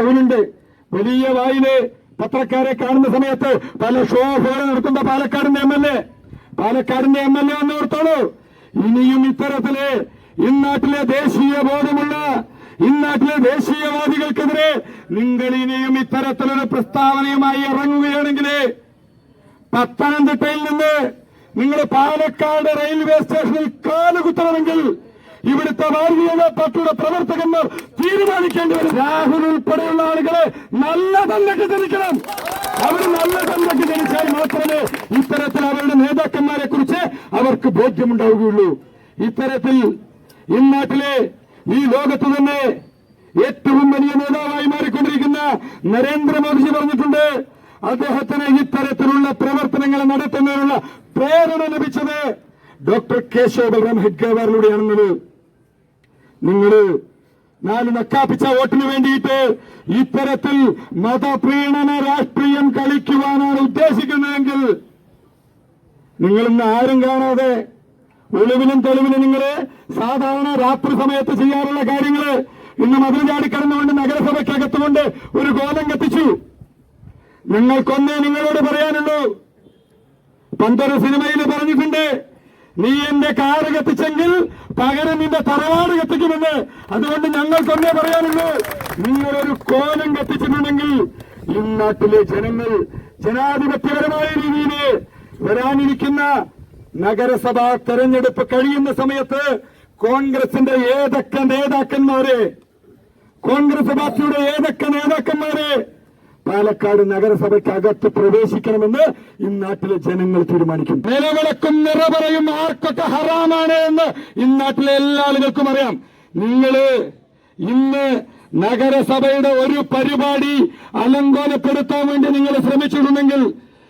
രാഹുലുണ്ട്. വലിയ വായില് പത്രക്കാരെ കാണുന്ന സമയത്ത് പല ഷോ ഓഫുകൾ നടത്തുന്ന പാലക്കാടിന്റെ എം എൽ എ ഒന്ന് ഓർത്തോളൂ. ഇനിയും ഇത്തരത്തില് ഇന്നാട്ടിലെ ദേശീയ ബോധമുള്ള ഇന്നാട്ടിലെ ദേശീയവാദികൾക്കെതിരെ നിങ്ങൾ ഇനിയും ഇത്തരത്തിലൊരു പ്രസ്താവനയുമായി ഇറങ്ങുകയാണെങ്കിൽ പത്തനംതിട്ടയിൽ നിന്ന് നിങ്ങൾ പാലക്കാട് റെയിൽവേ സ്റ്റേഷനിൽ കാലുകുത്തണമെങ്കിൽ ഇവിടുത്തെ ഭാരതീയ ജനതാ പാർട്ടിയുടെ പ്രവർത്തകന്മാർ തീരുമാനിക്കേണ്ടി വരും. രാഹുൽ ഉൾപ്പെടെയുള്ള ആളുകളെ നല്ല തല്ലക്ക് ജനിക്കണം. അവർ നല്ല തല്ലക്ക് ജനിച്ചാൽ മാത്രമേ ഇത്തരത്തിൽ അവരുടെ നേതാക്കന്മാരെ കുറിച്ച് അവർക്ക് ബോധ്യമുണ്ടാവുകയുള്ളൂ. ഇത്തരത്തിൽ ഇന്നാട്ടിലെ ഈ ലോകത്ത് തന്നെ ഏറ്റവും വലിയ നേതാവായി മാറിക്കൊണ്ടിരിക്കുന്ന നരേന്ദ്രമോദിജി പറഞ്ഞിട്ടുണ്ട്, അദ്ദേഹത്തിന് ഇത്തരത്തിലുള്ള പ്രവർത്തനങ്ങൾ നടത്തുന്നതിനുള്ള പ്രേരണ ലഭിച്ചത് ഡോക്ടർ കേശവ ബൽറാം ഹെഡ്ഗേവാറിലൂടെയാണെന്നത്. നിങ്ങള് 4 നക്കാപ്പിച്ച വോട്ടിന് വേണ്ടിയിട്ട് ഇത്തരത്തിൽ മതപ്രീണന രാഷ്ട്രീയം കളിക്കുവാനാണ് ഉദ്ദേശിക്കുന്നതെങ്കിൽ നിങ്ങളിന്ന് ആരും കാണാതെ ഒളിവിലും തെളിവിലും നിങ്ങള് സാധാരണ രാത്രി സമയത്ത് ചെയ്യാറുള്ള കാര്യങ്ങള് ഇന്ന് മതിൽ ചാടിക്കടന്നുകൊണ്ട് നഗരസഭയ്ക്കകത്തുകൊണ്ട് ഒരു ഗോലം കത്തിച്ചു. ഞങ്ങൾക്കൊന്നേ നിങ്ങളോട് പറയാനുള്ളൂ. പണ്ടൊരു സിനിമയിൽ പറഞ്ഞിട്ടുണ്ട്, നീ എന്റെ കാറ് കത്തിച്ചെങ്കിൽ പകരം നിന്റെ തറവാട് കത്തിക്കുമെന്ന്. അതുകൊണ്ട് ഞങ്ങൾക്കൊന്നേ പറയാനുള്ളൂ, നിങ്ങളൊരു കോലം കത്തിച്ചിട്ടുണ്ടെങ്കിൽ ഈ നാട്ടിലെ ജനങ്ങൾ ജനാധിപത്യപരമായ രീതിയിൽ വരാനിരിക്കുന്ന നഗരസഭാ തെരഞ്ഞെടുപ്പ് കഴിയുന്ന സമയത്ത് കോൺഗ്രസിന്റെ ഏതൊക്കെ നേതാക്കന്മാരെ, കോൺഗ്രസ് പാർട്ടിയുടെ ഏതൊക്കെ നേതാക്കന്മാരെ പാലക്കാട് നഗരസഭയ്ക്കകത്ത് പ്രവേശിക്കണമെന്ന് ഈ നാട്ടിലെ ജനങ്ങൾ തീരുമാനിക്കും. നിലവിളക്കും നിറപറയും ആർക്കൊക്കെ ഹറാമാണ് എന്ന് ഈ നാട്ടിലെ എല്ലാ ആളുകൾക്കും അറിയാം. നിങ്ങള് ഇന്ന് നഗരസഭയുടെ ഒരു പരിപാടി അലങ്കോലപ്പെടുത്താൻ വേണ്ടി നിങ്ങൾ ശ്രമിച്ചിട്ടുണ്ടെങ്കിൽ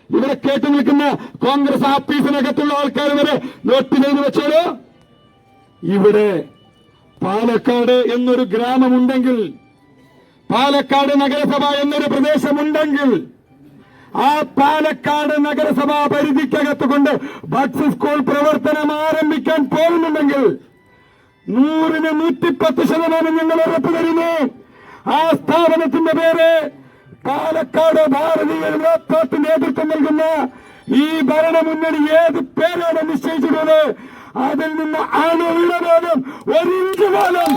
ഇവിടെ കേട്ടു നിൽക്കുന്ന കോൺഗ്രസ് ആഫീസിനകത്തുള്ള ആൾക്കാർ വരെ നോട്ട് ചെയ്ത് വെച്ചോളൂ. ഇവിടെ പാലക്കാട് എന്നൊരു ഗ്രാമമുണ്ടെങ്കിൽ, പാലക്കാട് നഗരസഭ എന്നൊരു പ്രദേശമുണ്ടെങ്കിൽ, ആ പാലക്കാട് നഗരസഭാ പരിധിക്കകത്ത് കൊണ്ട് ബഡ്സ് സ്കൂൾ പ്രവർത്തനം ആരംഭിക്കാൻ പോകുന്നുണ്ടെങ്കിൽ 100-ന് 110% ഞങ്ങൾ ഉറപ്പ് തരുന്നു. ആ സ്ഥാപനത്തിന്റെ പേര് പാലക്കാട് ഭാരതീയ ജനതാ പാർട്ടി നേതൃത്വം നൽകുന്ന ഈ ഭരണമുന്നണി ഏത് പേരാണ് നിശ്ചയിച്ചിട്ടുള്ളത്, അതിൽ നിന്ന് അണുവിട പോലും 1 ഇഞ്ച് പോലും